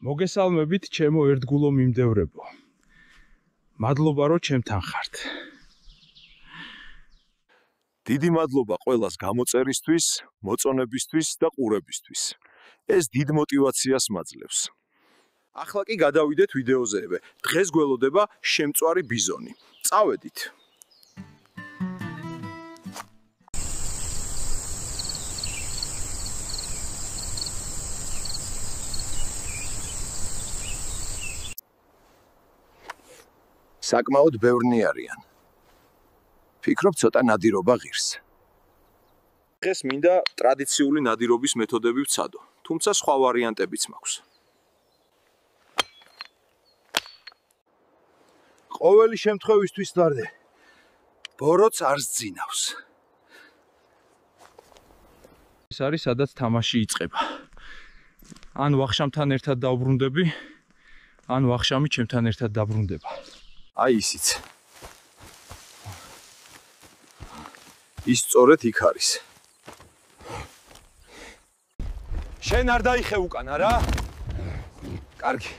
მოგესალმებით, ჩემო ერთგულო მიმდევრებო. მადლობა, რომ ჩემთან ხართ. დიდი მადლობა ყველას გამოწერისთვის, მოწონებისთვის და ყურებისთვის. ეს დიდ мотивაციას მაძლევს. ახლა კი გადავიდეთ ვიდეოზეებე. დღეს გველოდება შემწვარი ბიზონი. წავედით. საკმაოდ ბევრნი არიან. ფიქრობ ცოტა ნადირობა ღირს. დღეს მინდა ტრადიციული ნადირობის მეთოდები ვცადო, თუმცა სხვა ვარიანტებიც მაქვს. ყოველი შემთხვევისთვის ვარდე. ბოროტს არ სძინავს. ეს არის სადაც თამაში იწყება. ან ვახშამთან ერთად დავბრუნდები, ან ვახშამი ჩემთან ერთად დაბრუნდება. აი ისიც. ის სწორედ იქ არის. შენ არ დაიხე უკან, არა? კარგი.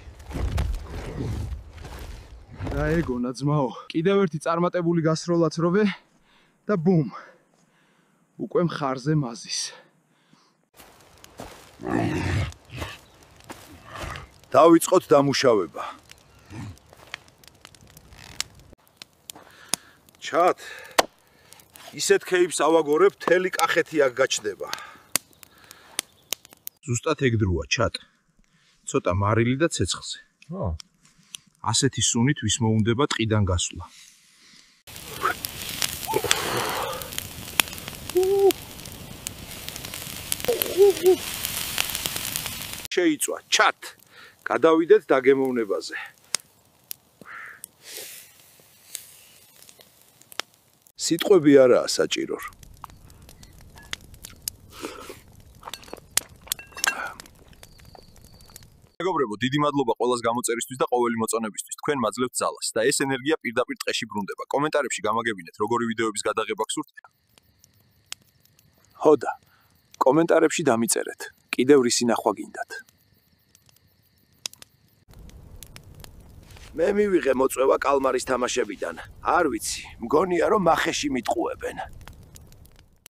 დაეგონა ძმაო. კიდევ ერთი წარმატებული გასროლაც როვე და ბუმ. უკვე მხარზე მაზის. დავიწყოთ დამუშავება. ჩათ. ისეთ ქეიფს ავაგორებ, თელი კახეთი აქ გაჩნდება. ზუსტად ეგ დროა, ჩათ. ცოტა მარილი და ცეცხლზე. ასეთი სუნით ვის მოუნდება ტყიდან გასვლა. შეიწვა, ჩათ. გადავიდეთ დაგემოვნებაზე. სიტყვები არაა საჭირო. მეგობრებო, დიდი მადლობა ყველას გამოწერისთვის და ყოველი მოწონებისთვის. თქვენ მაძლევთ ძალას და ეს ენერგია პირდაპირ ტყეში ბრუნდება. კომენტარებში გამაგებინეთ, როგორი ვიდეოების გადაღება გსურთ. ჰოდა, კომენტარებში დამიწერეთ. კიდევ რისი ნახვა გინდათ. მე მივიღე მოწვევა კალმარის თამაშებიდან. არ ვიცი, მგონია რომ მახეში მიტყუებენ.